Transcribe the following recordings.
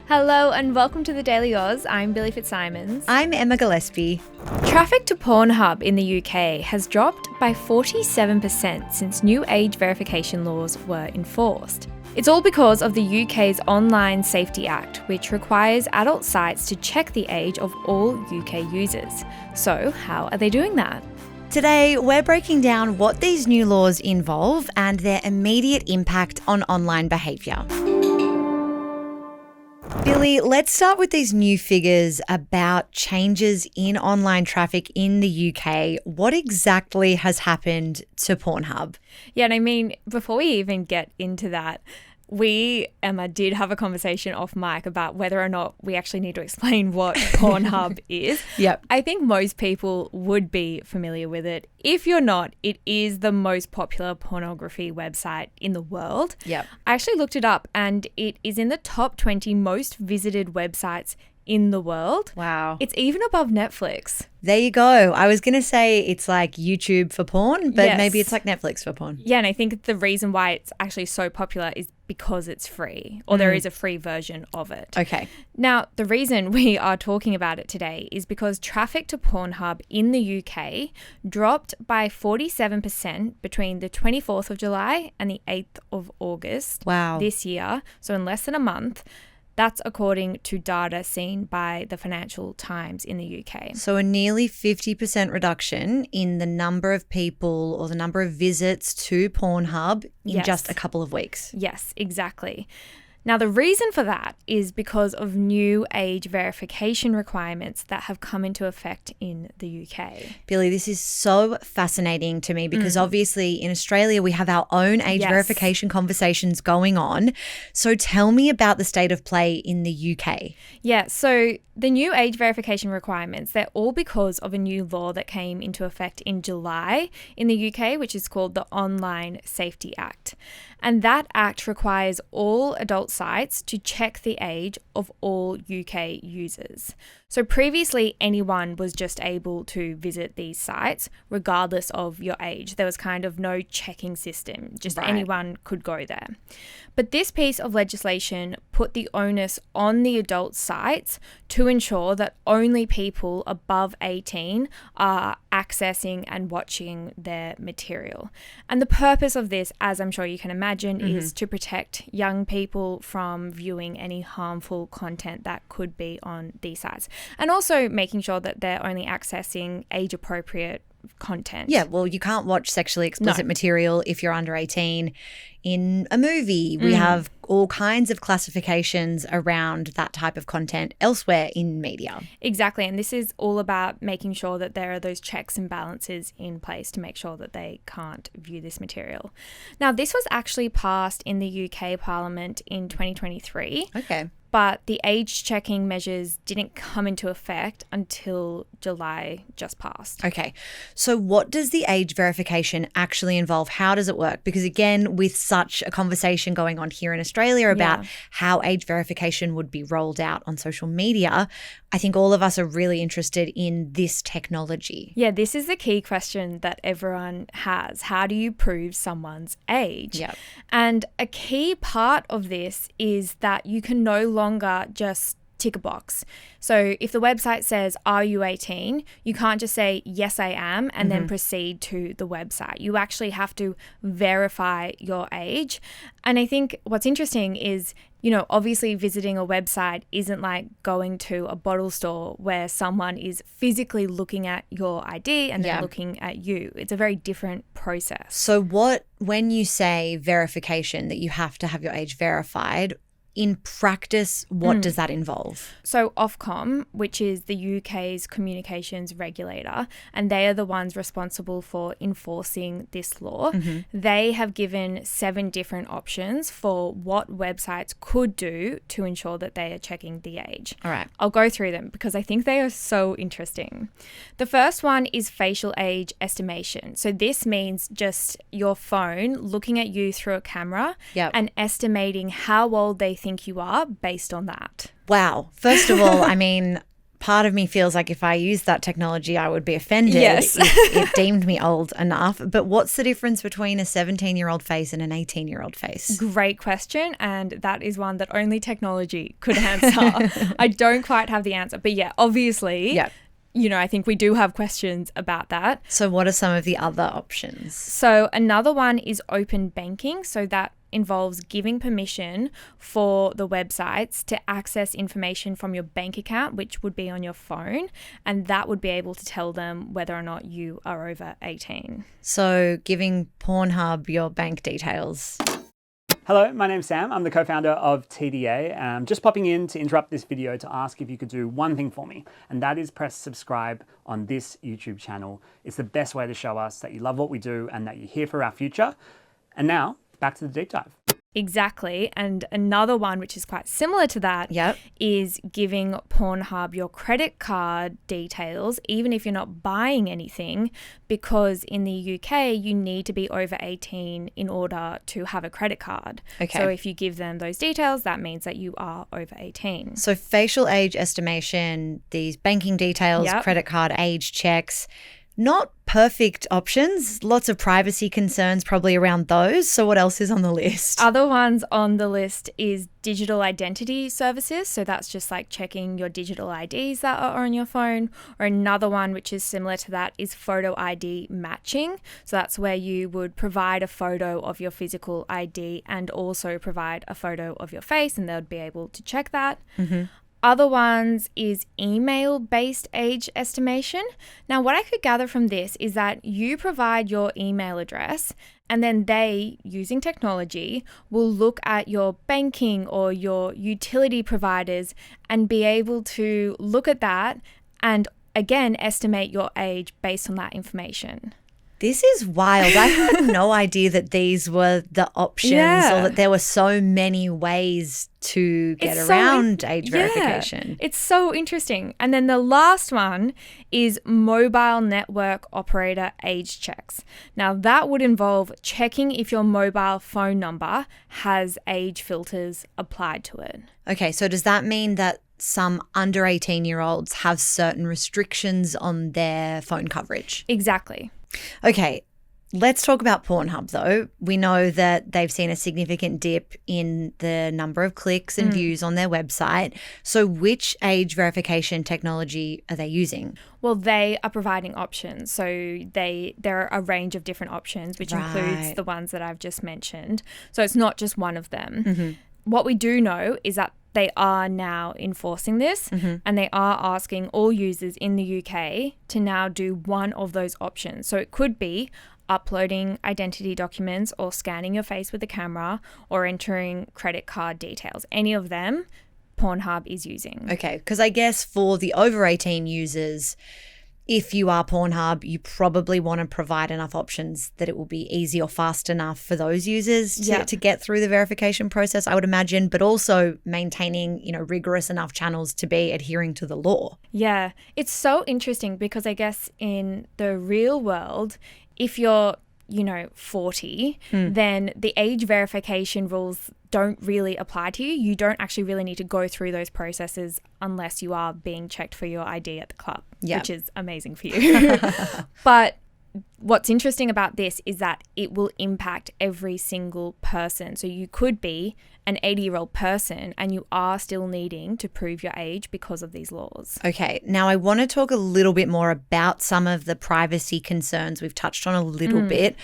Hello and welcome to the Daily Aus. I'm Billi FitzSimons. I'm Emma Gillespie. Traffic to PornHub in the UK has dropped by 47% since new age verification laws were enforced. It's all because of the UK's Online Safety Act, which requires adult sites to check the age of all UK users. So, how are they doing that? Today, we're breaking down what these new laws involve and their immediate impact on online behaviour. Billi, let's start with these new figures about changes in online traffic in the UK. What exactly has happened to PornHub? Yeah, and I mean, before we even get into that, Emma, did have a conversation off mic about whether or not we actually need to explain what PornHub is. Yep. I think most people would be familiar with it. If you're not, it is the most popular pornography website in the world. Yep. I actually looked it up and it is in the top 20 most visited websites in the world. Wow. It's even above Netflix. There you go. I was going to say it's like YouTube for porn, but Yes. maybe it's like Netflix for porn. Yeah, and I think the reason why it's actually so popular is because it's free, or there is a free version of it. Okay. Now, the reason we are talking about it today is because traffic to PornHub in the UK dropped by 47% between the 24th of July and the 8th of August this year, so in less than a month. That's according to data seen by the Financial Times in the UK. So a nearly 50% reduction in the number of people or the number of visits to PornHub in just a couple of weeks. Yes, exactly. Now, the reason for that is because of new age verification requirements that have come into effect in the UK. Billi, this is so fascinating to me because obviously in Australia we have our own age verification conversations going on. So tell me about the state of play in the UK. Yeah, so the new age verification requirements, they're all because of a new law that came into effect in July in the UK, which is called the Online Safety Act. And that act requires all adult sites to check the age of all UK users. So previously, anyone was just able to visit these sites regardless of your age. There was kind of no checking system, just anyone could go there. But this piece of legislation put the onus on the adult sites to ensure that only people above 18 are accessing and watching their material. And the purpose of this, as I'm sure you can imagine, is to protect young people from viewing any harmful content that could be on these sites. And also making sure that they're only accessing age-appropriate content. Yeah, well, you can't watch sexually explicit material if you're under 18 in a movie. We have all kinds of classifications around that type of content elsewhere in media. Exactly. And this is all about making sure that there are those checks and balances in place to make sure that they can't view this material. Now, this was actually passed in the UK Parliament in 2023. Okay. But the age checking measures didn't come into effect until July just passed. Okay. So what does the age verification actually involve? How does it work? Because again, with such a conversation going on here in Australia about how age verification would be rolled out on social media, I think all of us are really interested in this technology. Yeah, this is the key question that everyone has. How do you prove someone's age? Yep. And a key part of this is that you can no longer just tick a box. So if the website says, are you 18? You can't just say, yes, I am, and then proceed to the website. You actually have to verify your age. And I think what's interesting is, you know, obviously visiting a website isn't like going to a bottle store where someone is physically looking at your ID and then looking at you. It's a very different process. So when you say verification, that you have to have your age verified, in practice, what does that involve? So Ofcom, which is the UK's communications regulator, and they are the ones responsible for enforcing this law, they have given 7 different options for what websites could do to ensure that they are checking the age. All right. I'll go through them because I think they are so interesting. The first one is facial age estimation. So this means just your phone looking at you through a camera and estimating how old they think you are based on that. Wow. First of all, I mean, part of me feels like if I used that technology, I would be offended Yes. if it deemed me old enough. But what's the difference between a 17-year-old face and an 18-year-old face? Great question. And that is one that only technology could answer. I don't quite have the answer. But yeah, obviously, I think we do have questions about that. So what are some of the other options? So another one is open banking. So that involves giving permission for the websites to access information from your bank account, which would be on your phone, and that would be able to tell them whether or not you are over 18. So giving PornHub your bank details. Hello, my name's Sam. I'm the co-founder of TDA. I'm just popping in to interrupt this video to ask if you could do one thing for me, and that is press subscribe on this YouTube channel. It's the best way to show us that you love what we do and that you're here for our future. And now, back to the deep dive. Exactly. And another one, which is quite similar to that, is giving PornHub your credit card details, even if you're not buying anything, because in the UK, you need to be over 18 in order to have a credit card. Okay. So if you give them those details, that means that you are over 18. So facial age estimation, these banking details, credit card age checks, not perfect options. Lots of privacy concerns probably around those. So what else is on the list? Other ones on the list is digital identity services. So that's just like checking your digital IDs that are on your phone. Or another one, which is similar to that, is photo ID matching. So that's where you would provide a photo of your physical ID and also provide a photo of your face, and they would be able to check that. Mm-hmm. Other ones is email-based age estimation. Now, what I could gather from this is that you provide your email address, and then they, using technology, will look at your banking or your utility providers and be able to look at that and, again, estimate your age based on that information. This is wild. I had no idea that these were the options or that there were so many ways to get around age verification. It's so interesting. And then the last one is mobile network operator age checks. Now, that would involve checking if your mobile phone number has age filters applied to it. Okay, so does that mean that some under 18-year-olds have certain restrictions on their phone coverage? Exactly. Okay, let's talk about PornHub though. We know that they've seen a significant dip in the number of clicks and views on their website. So which age verification technology are they using? Well, they are providing options. So there are a range of different options, which includes the ones that I've just mentioned. So it's not just one of them. Mm-hmm. What we do know is that they are now enforcing this, and they are asking all users in the UK to now do one of those options. So it could be uploading identity documents or scanning your face with a camera or entering credit card details. Any of them, PornHub is using. Okay, because I guess for the over 18 users, if you are PornHub, you probably want to provide enough options that it will be easy or fast enough for those users to get through the verification process, I would imagine, but also maintaining, rigorous enough channels to be adhering to the law. Yeah, it's so interesting because I guess in the real world, if you're 40, then the age verification rules don't really apply to you. You don't actually really need to go through those processes unless you are being checked for your ID at the club, which is amazing for you. But what's interesting about this is that it will impact every single person. So you could be an 80-year-old person and you are still needing to prove your age because of these laws. Okay, now I want to talk a little bit more about some of the privacy concerns we've touched on a little bit.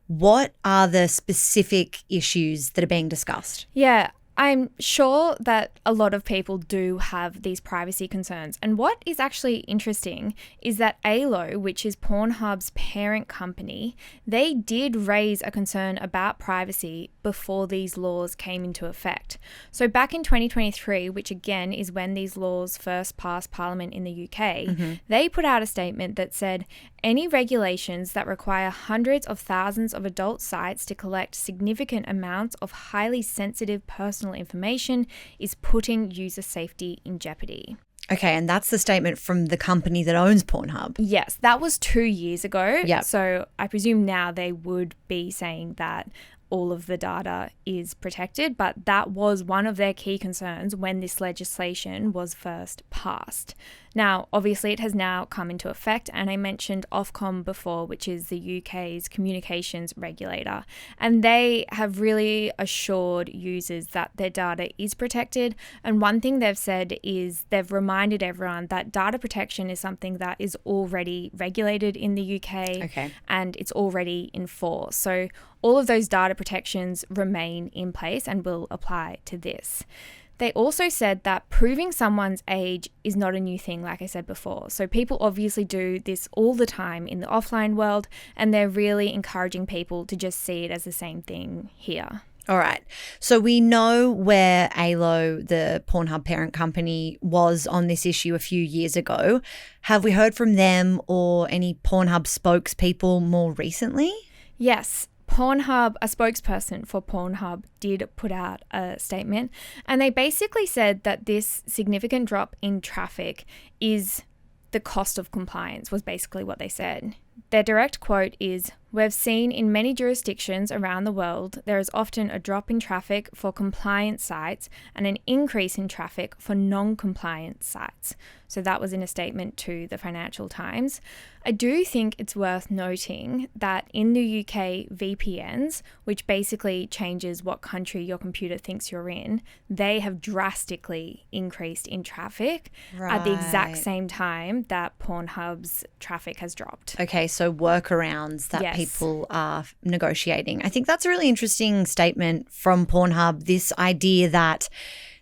What are the specific issues that are being discussed? Yeah, I'm sure that a lot of people do have these privacy concerns. And what is actually interesting is that ALO, which is PornHub's parent company, they did raise a concern about privacy before these laws came into effect. So back in 2023, which again is when these laws first passed Parliament in the UK, they put out a statement that said, any regulations that require hundreds of thousands of adult sites to collect significant amounts of highly sensitive personal information is putting user safety in jeopardy. Okay, and that's the statement from the company that owns PornHub. Yes, that was 2 years ago. Yeah. So I presume now they would be saying that all of the data is protected, but that was one of their key concerns when this legislation was first passed. Now, obviously, it has now come into effect, and I mentioned Ofcom before, which is the UK's communications regulator, and they have really assured users that their data is protected. And one thing they've said is they've reminded everyone that data protection is something that is already regulated in the UK, and it's already in force. So all of those data protections remain in place and will apply to this. They also said that proving someone's age is not a new thing, like I said before. So people obviously do this all the time in the offline world, and they're really encouraging people to just see it as the same thing here. All right. So we know where ALO, the PornHub parent company, was on this issue a few years ago. Have we heard from them or any PornHub spokespeople more recently? Yes. PornHub, a spokesperson for PornHub, did put out a statement, and they basically said that this significant drop in traffic is the cost of compliance, was basically what they said. Their direct quote is, "We've seen in many jurisdictions around the world, there is often a drop in traffic for compliant sites and an increase in traffic for non-compliant sites." So that was in a statement to the Financial Times. I do think it's worth noting that in the UK, VPNs, which basically changes what country your computer thinks you're in, they have drastically increased in traffic at the exact same time that PornHub's traffic has dropped. Okay, so workarounds that people are negotiating. I think that's a really interesting statement from PornHub, this idea that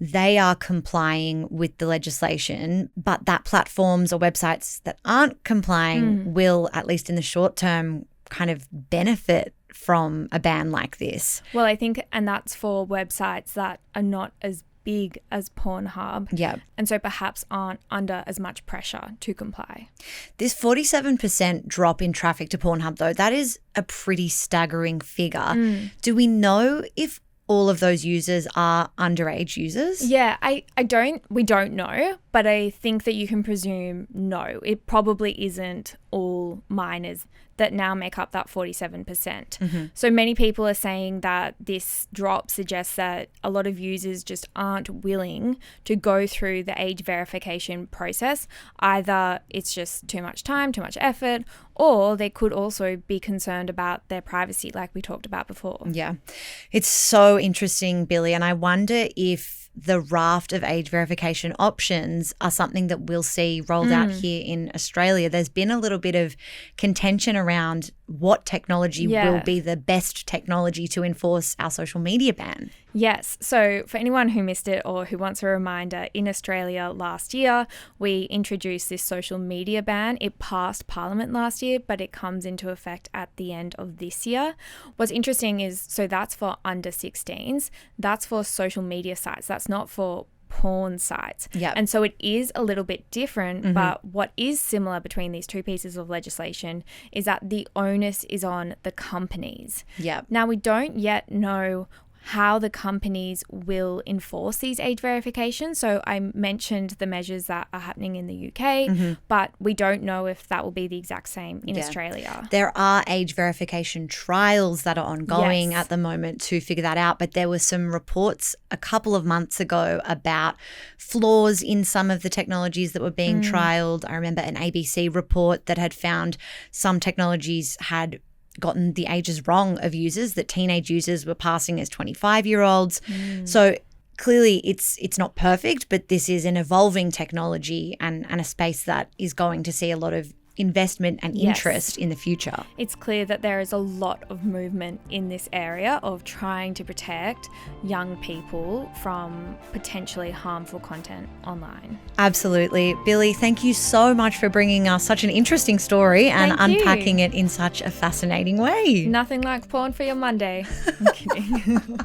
they are complying with the legislation, but that platforms or websites that aren't complying will, at least in the short term, kind of benefit from a ban like this. Well, I think, and that's for websites that are not as big as PornHub, and so perhaps aren't under as much pressure to comply. This 47% drop in traffic to PornHub, though, that is a pretty staggering figure. Do we know if all of those users are underage users? Yeah, we don't know, but I think that you can presume no. It probably isn't all minors that now make up that 47%. So many people are saying that this drop suggests that a lot of users just aren't willing to go through the age verification process. Either it's just too much time, too much effort, or they could also be concerned about their privacy, like we talked about before. Yeah. It's so interesting, Billi, and I wonder if the raft of age verification options are something that we'll see rolled out here in Australia. There's been a little bit of contention around what technology will be the best technology to enforce our social media ban. Yes. So for anyone who missed it or who wants a reminder, in Australia last year, we introduced this social media ban. It passed Parliament last year, but it comes into effect at the end of this year. What's interesting is, so that's for under 16s. That's for social media sites. That's not for porn sites. And so it is a little bit different, but what is similar between these two pieces of legislation is that the onus is on the companies. Now, we don't yet know how the companies will enforce these age verifications. So I mentioned the measures that are happening in the UK, but we don't know if that will be the exact same in Australia. There are age verification trials that are ongoing at the moment to figure that out, but there were some reports a couple of months ago about flaws in some of the technologies that were being trialed. I remember an ABC report that had found some technologies had gotten the ages wrong of users, that teenage users were passing as 25-year-olds. So clearly it's not perfect, but this is an evolving technology and a space that is going to see a lot of investment and interest in the future. It's clear that there is a lot of movement in this area of trying to protect young people from potentially harmful content online. Absolutely. Billi, thank you so much for bringing us such an interesting story and unpacking it in such a fascinating way. Nothing like porn for your Monday. I'm kidding.